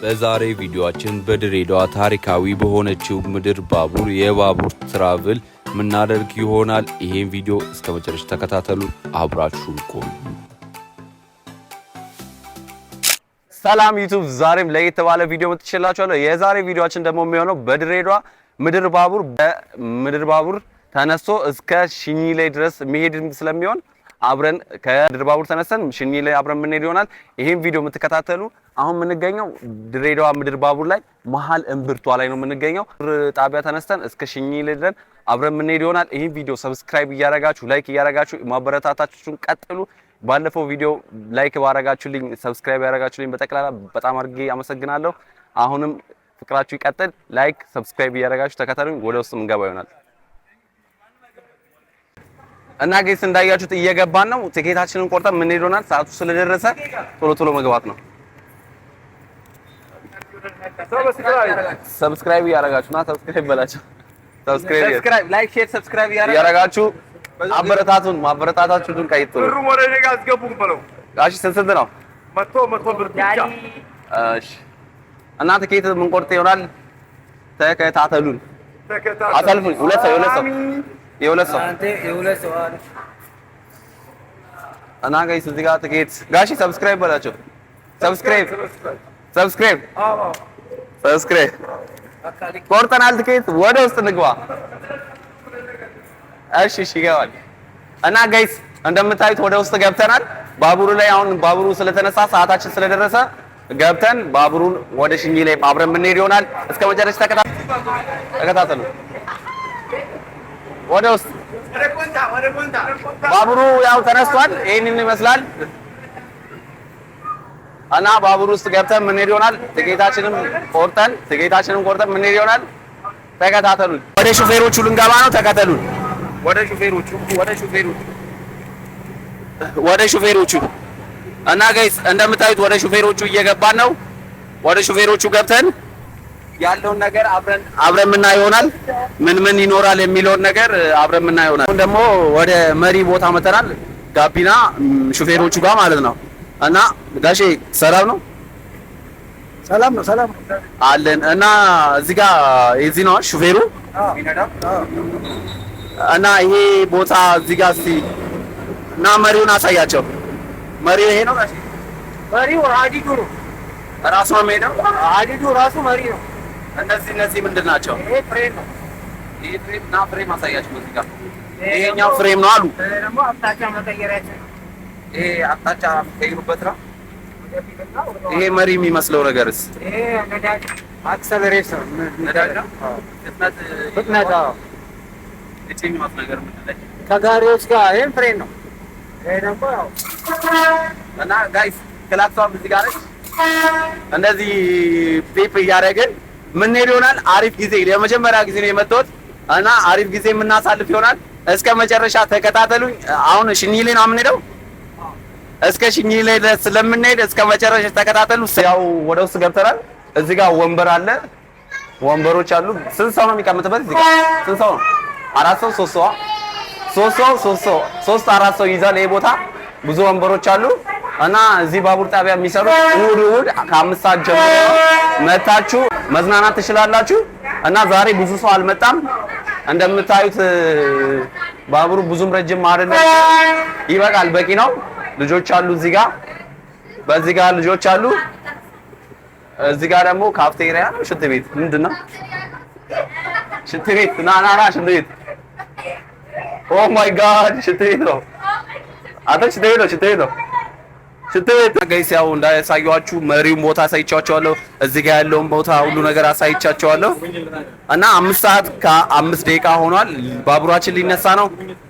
በዛሬ ቪዲዮአችን በድሬዳዋ ታሪካዊ በሆነችው ምድር ባቡር የባቡር ትራቭል ምናደርግ ይሆናል። ይሄን ቪዲዮ እስከ መጨረሻ ተከታተሉ፣ አብራችሁን ቆዩ። ሰላም ዩቲዩብ፣ ዛሬም ለየት ባለ ቪዲዮ መጥቼላችኋለሁ። የዛሬ ቪዲዮአችን ደግሞ የሚሆነው በድሬዳዋ ምድር ባቡር ተነስቶ እስከ ሽኒሌ ድረስ መሄድ ስለሚሆን አብረን ከምድር ባቡር ተነስተን ሽኒሌ አብረን የምንሄድ ይሆናል። ይሄን ቪዲዮ የምትከታተሉ አሁን የምንገኘው ድሬዳዋ ምድር ባቡር ላይ መሀል እምብርቷ ላይ ነው የምንገኘው። ጣቢያ ተነስተን እስከ ሽኒሌ ድረስ አብረን የምንሄድ ይሆናል። ይሄን ቪዲዮ ሰብስክራይብ እያረጋችሁ ላይክ እያረጋችሁ ማበረታታችሁን ቀጥሉ። ባለፈው ቪዲዮ ላይክ ባረጋችሁልኝ ሰብስክራይብ ያረጋችሁልኝ በጠቅላላ በጣም አድርጌ አመሰግናለሁ። አሁንም ፍቅራችሁ ይቀጥል። ላይክ ሰብስክራይብ እያረጋችሁ ተከታተሉኝ። ወደ ውስጥ እንገባ ይሆናል እና ጌስ እንዳያችሁት እየገባን ነው። ቲኬታችንን ቆርጠን ምን ሄዶናል። ሰዓቱ ስለደረሰ ቶሎ መግባት ነው። ሰብስክራይብ ያረጋችሁና ሰብስክራይብ በላችሁ። ሰብስክራይብ ላይክ ሼር ሰብስክራይብ ያረጋችሁ ማበረታታችሁን ቀይጥሉ። ብሩ ወደ እኔ ጋር አስገቡኝ በለው። ጋሽ ስንት ነው? መቶ ብር ብቻ። እሺ እና ቲኬት ምን ቆርጥ ይሆናል። ተከታተሉን። አሳልፉኝ። ሁለት ሰው እና ጋይስ እዚህ ጋር ቲኬት ጋሽ ሰብስክራይብ በላቸው። ሰብስክራይብ ቆርጠናል። ቲኬት ወደ ውስጥ እንግባ። እሺ ይገባል። እና ጋይስ እንደምታዩት ወደ ውስጥ ገብተናል። ባቡሩ ላይ አሁን ባቡሩ ስለተነሳ ሰዓታችን ስለደረሰ ገብተን ባቡሩን ወደ ሽኒሌ አብረን የምንሄድ ይሆናል። እስከ መጨረሻ ተከታተሉ። ወደ ውስጥ ባቡሩ ያው ተነስቷል። ይሄንን ይመስላል እና ባቡሩ ውስጥ ገብተን የምንሄድ ይሆናል። ቲኬታችንን ቆርጠን የምንሄድ ይሆናል። ተከታተሉን። ወደ ሹፌሮቹ ልንገባ ነው። ተከተሉን። ወደ ሹፌሮቹ እና ጋይስ እንደምታዩት ወደ ሹፌሮቹ እየገባን ነው። ወደ ሹፌሮቹ ገብተን ያለውን ነገር አብረን የምናየው ይሆናል። ምን ይኖራል የሚለውን ነገር አብረን የምናየው ይሆናል። አሁን ደግሞ ወደ መሪ ቦታ መተናል። ጋቢና ሹፌሮቹ ጋር ማለት ነው። እና ጋሼ ሰላም ነው? ሰላም ነው አለን። እና እዚህ ጋር እዚህ ነው ሹፌሩ እና ይሄ ቦታ እዚህ ጋር እስቲ እና መሪውን አሳያቸው። መሪው ይሄ ነው ጋሼ? መሪው ሀዲዱ ነው ራሱ ነው የሚሄደው። ሀዲዱ ራሱ መሪ ነው። እነዚህ ምንድን ናቸው? ይሄ ፍሬም ነው። ይሄ ፍሬም እና ፍሬም አሳያቸው። እዚህ ጋር ይሄኛው ፍሬም ነው አሉ። ደግሞ አቅጣጫ መቀየሪያችን ይሄ አቅጣጫ ቀይሩበት ነው። ይሄ መሪ የሚመስለው ነገርስ? ይሄ ነዳጅ አክሰለሬተር ነዳጅ ነው። ፍጥነት እቺ የሚመስለው ነገር ምንድን ነው? ከጋሪዎች ጋር ይሄን ፍሬም ነው። ይሄ ደግሞ ያው እና ጋይስ ክላክሷም እዚህ ጋር ነች። እንደዚህ ፔፕ እያደረግን የምንሄድ ይሆናል። አሪፍ ጊዜ የመጀመሪያ ጊዜ ነው የመጣሁት እና አሪፍ ጊዜ የምናሳልፍ ይሆናል። እስከ መጨረሻ ተከታተሉኝ። አሁን ሽኒሌ ነው የምንሄደው። እስከ ሽኒሌ ድረስ ስለምንሄድ እስከ መጨረሻ ተከታተሉ። ያው ወደ ውስጥ ገብተናል። እዚህ ጋር ወንበር አለ፣ ወንበሮች አሉ። ስንት ሰው ነው የሚቀመጥበት? እዚህ ጋር ስንት ሰው ነው? 4 ሰው 3 ሰው 4 ሰው ይዛል ይሄ ቦታ። ብዙ ወንበሮች አሉ እና እዚህ ባቡር ጣቢያ የሚሰሩት እሑድ ከ5 ሰዓት ጀምሮ መታችሁ መዝናናት ትችላላችሁ። እና ዛሬ ብዙ ሰው አልመጣም። እንደምታዩት ባቡሩ ብዙም ረጅም አይደለም፣ ይበቃል፣ በቂ ነው። ልጆች አሉ እዚህ ጋር፣ በዚህ ጋር ልጆች አሉ። እዚህ ጋር ደግሞ ካፍቴሪያ ነው። ሽንት ቤት ምንድነው? ሽንት ቤት ና ሽንት ቤት። ኦ ማይ ጋድ ሽንት ቤት ነው። ሽንት ቤት ነው። ጋይስ ያው እንዳያሳያችሁ መሪውን ቦታ አሳይቻችኋለሁ። እዚህ ጋር ያለውን ቦታ ሁሉ ነገር አሳይቻችኋለሁ። እና 5 ሰዓት ከ5 ደቂቃ ሆኗል። ባቡራችን ሊነሳ ነው።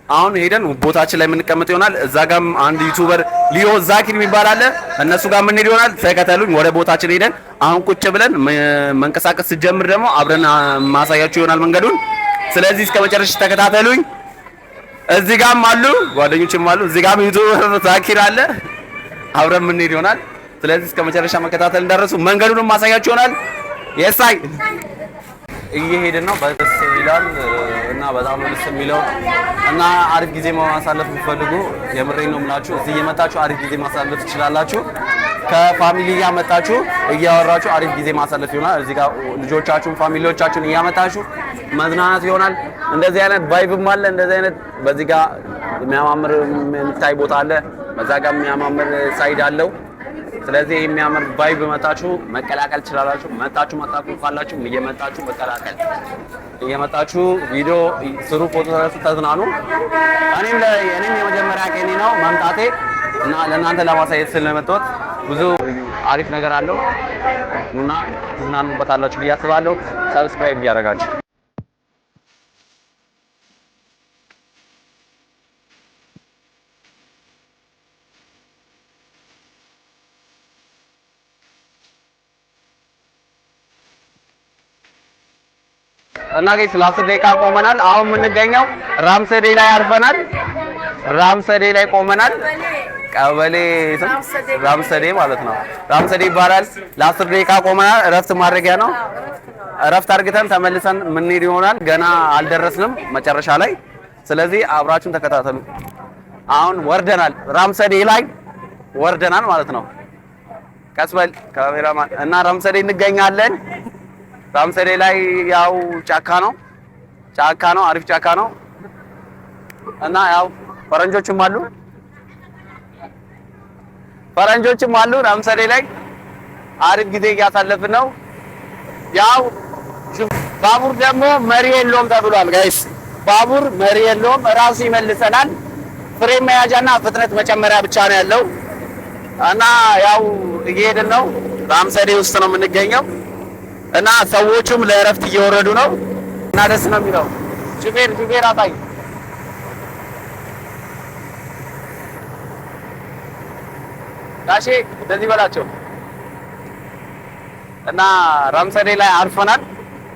አሁን ሄደን ቦታችን ላይ የምንቀመጥ ይሆናል። እዛ ጋርም አንድ ዩቲዩበር ሊዮ ዛኪር የሚባል አለ። እነሱ ጋር የምንሄድ ይሆናል። ተከተሉኝ። ወደ ቦታችን ሄደን አሁን ቁጭ ብለን መንቀሳቀስ ስጀምር ደግሞ አብረን ማሳያችሁ ይሆናል መንገዱን። ስለዚህ እስከ መጨረሻ ተከታተሉኝ። እዚህ ጋርም አሉ ጓደኞችም አሉ። እዚህ ጋርም ዩቲዩበር ዛኪር አለ። አብረን የምንሄድ ይሆናል። ስለዚህ እስከ መጨረሻ መከታተል እንዳረሱ መንገዱንም ማሳያችሁ ይሆናል። የሳይ እየሄድን ነው። በደስ ይላል እና በጣም ደስ የሚለው እና አሪፍ ጊዜ ማሳለፍ የምትፈልጉ የምሬን ነው የምላችሁ። እዚህ እየመጣችሁ አሪፍ ጊዜ ማሳለፍ ትችላላችሁ። ከፋሚሊ እያመጣችሁ እያወራችሁ አሪፍ ጊዜ ማሳለፍ ይሆናል። እዚህ ጋር ልጆቻችሁን ፋሚሊዎቻችሁን እያመጣችሁ መዝናናት ይሆናል። እንደዚህ አይነት ቫይብም አለ። እንደዚህ አይነት በዚህ ጋር የሚያማምር የሚታይ ቦታ አለ። በዛ ጋር የሚያማምር ሳይድ አለው። ስለዚህ የሚያምር ቫይብ መጣችሁ መቀላቀል ትችላላችሁ። መጣችሁ ካላችሁ እየመጣችሁ መቀላቀል እየመጣችሁ ቪዲዮ ስሩ፣ ፎቶ ተነሱ፣ ተዝናኑ። እኔም የመጀመሪያ ቀኔ ነው መምጣቴ እና ለእናንተ ለማሳየት ስለመጣሁት ብዙ አሪፍ ነገር አለው እና ትዝናኑበታላችሁ ብዬ አስባለሁ። ሰብስክራይብ እያደረጋችሁ እና ጋይስ ለ10 ደቂቃ ቆመናል። አሁን የምንገኘው ራምሰዴ ላይ አርፈናል። ራምሰዴ ላይ ቆመናል። ቀበሌ ራምሰዴ ማለት ነው። ራምሰዴ ይባላል። ለ10 ደቂቃ ቆመናል። እረፍት ማድረጊያ ነው። እረፍት አድርገን ተመልሰን የምንሄድ ይሆናል። ገና አልደረስንም መጨረሻ ላይ። ስለዚህ አብራችሁን ተከታተሉ። አሁን ወርደናል። ራምሰዴ ላይ ወርደናል ማለት ነው። ቀስበል ካሜራማን እና ራምሰዴ እንገኛለን። ራምሰዴ ላይ ያው ጫካ ነው፣ አሪፍ ጫካ ነው እና ያው ፈረንጆችም አሉ። ራምሰዴ ላይ አሪፍ ጊዜ እያሳለፍን ነው። ያው ባቡር ደግሞ መሪ የለውም ተብሏል ጋይስ። ባቡር መሪ የለውም፣ ራሱ ይመልሰናል። ፍሬም መያዣና ፍጥነት መጨመሪያ ብቻ ነው ያለው እና ያው እየሄድን ነው። ራምሰዴ ውስጥ ነው የምንገኘው እና ሰዎቹም ለእረፍት እየወረዱ ነው እና ደስ ነው የሚለው። ሹፌር አሳይ ጋሼ እንደዚህ በላቸው እና ራምሰዴ ላይ አርፈናል።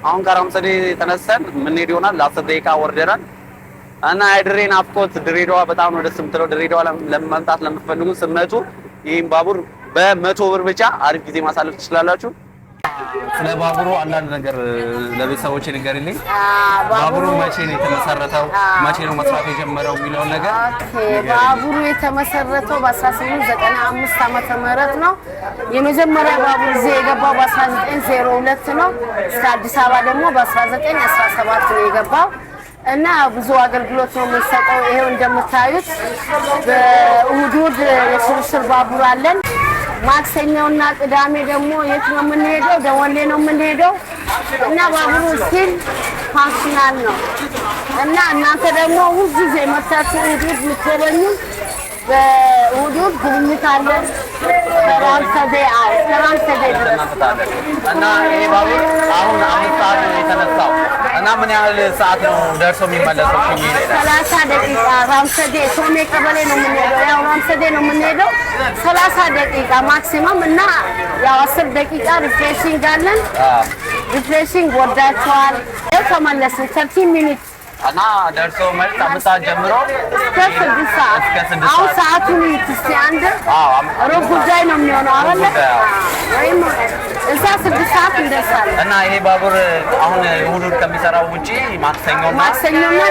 አሁን ከራምሰዴ ተነስተን የምንሄድ ይሆናል። ለ10 ደቂቃ ወርደናል እና የድሬን ናፍቆት ድሬዳዋ በጣም ነው ደስ የምትለው። ድሬዳዋ ለመምጣት ለምትፈልጉ ስትመጡ ይህን ባቡር በ100 ብር ብቻ አሪፍ ጊዜ ማሳለፍ ትችላላችሁ። ስለ ባቡሩ አንዳንድ ነገር ለቤተሰቦቼ ንገሪልኝ። ባቡሩ መቼ ነው የተመሰረተው? መቼ ነው መስራት የጀመረው የሚለውን ነገር። ባቡሩ የተመሰረተው በ1895 ዓመተ ምህረት ነው። የመጀመሪያ ባቡር እዚህ የገባው በ1902 ነው። እስከ አዲስ አበባ ደግሞ በ1917 ነው የገባው እና ብዙ አገልግሎት ነው የምንሰጠው። ይሄው እንደምታዩት በእሑድ የሽርሽር ባቡር አለን። ማክሰኞና ቅዳሜ ደግሞ የት ነው የምንሄደው? ደወሌ ነው የምንሄደው እና ባቡሩ ስቲል ፋንክሽናል ነው እና እናንተ ደግሞ ሁልጊዜ መታችሁ እሑድ የምትጎበኙ በእሑድ ጉብኝት አለን። ከራምሰዴ ድረስ እና ይሄ ባቡር አሁን 5 ሰዓት ነው የተነሳው እና ምን ያህል ሰዓት ነው ደርሶ የሚመለሰው? 30 ደቂቃ። ራምሰዴ ቶሜ ቀበሌ ነው የምንሄደው። ያው ራምሰዴ ነው የምንሄደው 30 ደቂቃ ማክሲመም እና ያው 10 ደቂቃ ሪፍሬሽንግ አለን። ሪፍሬሽንግ ወዳቸዋል። ተመለስን 30 ሚኒት እና ደርሶ መልስ 5 ሰዓት ጀምሮ እስከ 6 ሰዓት። አሁን ሰዓቱን እስኪ አንድ ሩብ ጉዳይ ነው የሚሆነው አይደል? ወይም እዛ 6 ሰዓት እንደርሳለን። እና ይሄ ባቡር አሁን እሑድ ከሚሰራው ውጪ ማክሰኞና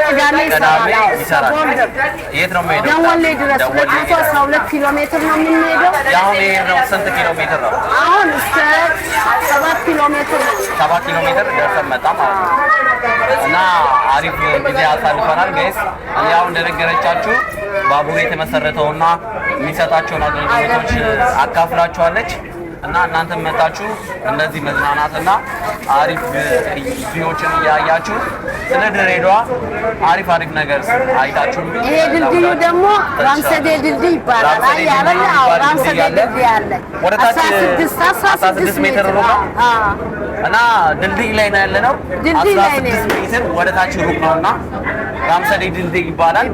ቅዳሜ ይሰራል። የት ነው የሚሄደው? ደወሌ ድረስ 212 ኪሎ ሜትር ነው የምንሄደው። አሁን ይሄ ነው ስንት ኪሎ ሜትር ነው? አሁን እስከ 7 ኪሎ ሜትር ነው። 7 ኪሎ ሜትር ደርሰን መጣ ማለት ነው እና አሪፍ ጊዜ አሳልፈናል ጋይስ። ያው እንደነገረቻችሁ ባቡር የተመሰረተውና የሚሰጣቸውን አገልግሎቶች አካፍላችኋለች እና እናንተም መጣችሁ እንደዚህ መዝናናትና አሪፍ ቪዲዮዎችን እያያችሁ ስለ ድሬዳዋ አሪፍ ነገር አይታችሁ። ይሄ ድልድዩ ደግሞ ራምሰዴ ድልድይ ይባላል። ራምሰዴ ድልድይ አለ። ወደታች 16 ሜትር ሩቅ ነው እና ድልድይ ላይ ነው ያለነው። 16 ሜትር ወደታች ሩቅ ነውና ራምሰዴ ድልድይ ይባላል።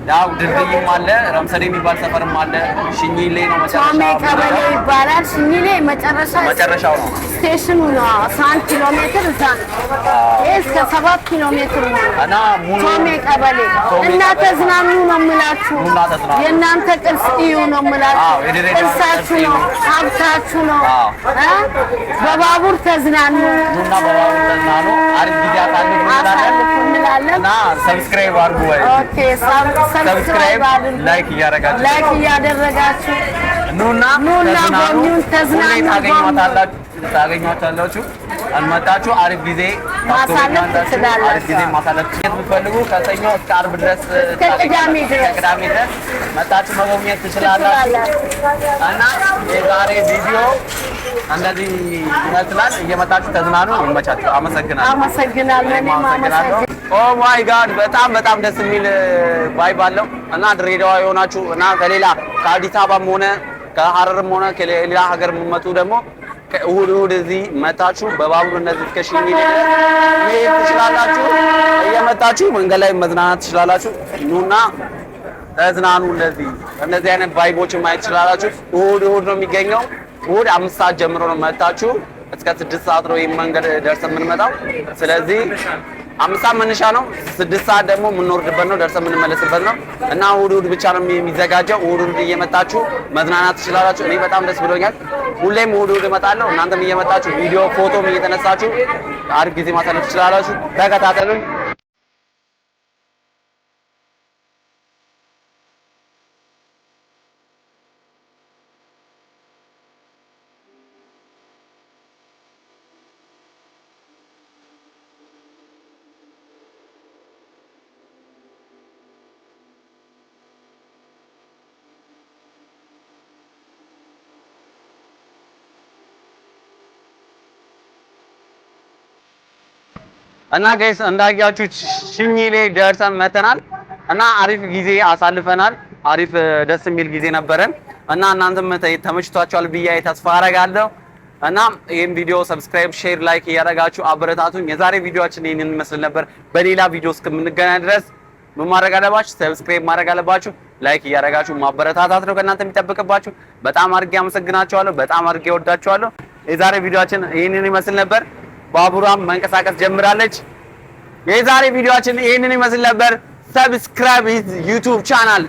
ያው ድልድይም አለ። ራምሰዴ የሚባል ሰፈርም አለ። ሽኝሌ ነው መጨረሻው ይባላል። ሽኝሌ መጨረሻው ነው ስቴሽኑ ነው። 1 ኪሎ ሜትር እዛ ነው። እስከ 7 ኪሎ ሜትር ነው እና ሙሉ ቶሜ ቀበሌ እና ተዝናኑ ነው የምላችሁ። የእናንተ ቅርስ እዩ ነው የምላችሁ። ቅርሳችሁ ነው፣ ሀብታችሁ ነው። በባቡር ተዝናኑ እና በባቡር ተዝናኑ። አሪፍ ጊዜ አሳልፉ። እንላለን እና ሰብስክራይብ አድርጉ ወይ ኦኬ ሰብስክራይብ አድርጉ ላይክ እያደረጋችሁ ኑና ተዝናኑ ታገኟታላችሁ አልመጣችሁ አሪፍ ጊዜ ማሳለፍ ትችላላችሁ አሪፍ ጊዜ ማሳለፍ የምትፈልጉ ከሰኞ እስከ ዓርብ ድረስ ከቅዳሜ ድረስ መጣችሁ መጎብኘት ትችላላችሁ እና የዛሬ ቪዲዮ እንደዚህ ይመስላል እየመጣችሁ ተዝናኑ ይመቻችሁ አመሰግናለሁ ኦ ማይ ጋድ በጣም ደስ የሚል ቫይብ አለው እና ድሬዳዋ የሆናችሁ እና ከሌላ ከአዲስ አበባም ሆነ ከሐረርም ሆነ ከሌላ ሀገር የምትመጡ ደግሞ እሑድ እዚህ መታችሁ በባቡር እነዚህ እስከ ሺህ መሄድ ትችላላችሁ እየመጣችሁ መንገድ ላይ መዝናናት ትችላላችሁ ኑና ተዝናኑ እነዚህ አይነት ቫይቦችን ማየት ትችላላችሁ እሑድ ነው የሚገኘው እሑድ 5 ሰዓት ጀምሮ ነው መታችሁ እስከ 6 ሰዓት ነው መንገድ ደርሰን የምንመጣው ስለዚህ 5 ሰዓት መነሻ ነው 6 ሰዓት ደግሞ የምንወርድበት ነው ደርሰን የምንመለስበት ነው እና እሑድ ብቻ ነው የሚዘጋጀው እሑድ እየመጣችሁ መዝናናት ትችላላችሁ እኔ በጣም ደስ ብሎኛል ሁሌም እሑድ እመጣለሁ እናንተም እየመጣችሁ ቪዲዮ ፎቶም እየተነሳችሁ አሪፍ ጊዜ ማሳለፍ ትችላላችሁ ተከታተሉኝ እና ጋይስ እንዳያችሁ ሽኝሌ ደርሰን መተናል እና አሪፍ ጊዜ አሳልፈናል አሪፍ ደስ የሚል ጊዜ ነበረን እና እናንተም ተመችቷችኋል ብዬ ተስፋ አደርጋለሁ እና ይሄን ቪዲዮ ሰብስክራይብ ሼር ላይክ እያደረጋችሁ አበረታቱኝ የዛሬ ቪዲዮአችን ይሄንን መስል ነበር በሌላ ቪዲዮ እስከምንገናኝ ድረስ ምን ማድረግ አለባችሁ ሰብስክራይብ ማድረግ አለባችሁ ላይክ እያደረጋችሁ ማበረታታት ነው ከእናንተ የሚጠብቅባችሁ በጣም አድርጌ አመሰግናችኋለሁ በጣም አድርጌ ወዳችኋለሁ የዛሬ ቪዲዮአችን ይሄንን ይመስል ነበር ባቡሯም መንቀሳቀስ ጀምራለች የዛሬ ቪዲዮአችን ይሄንን ይመስል ነበር ሰብስክራይብ ዩቲዩብ ቻናል